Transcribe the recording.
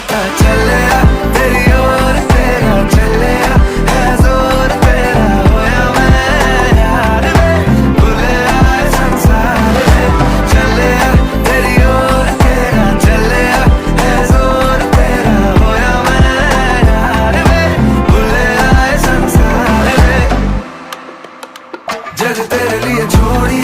पता चलिया तेरी ओर तेरा चलिया है जोर तेरा होया मैं यार में भूले आए संसार में चलिया तेरी ओर तेरा चलिया है जोर तेरा होया मैं यार में भूले आए संसार में जग तेरे लिए छोड़ी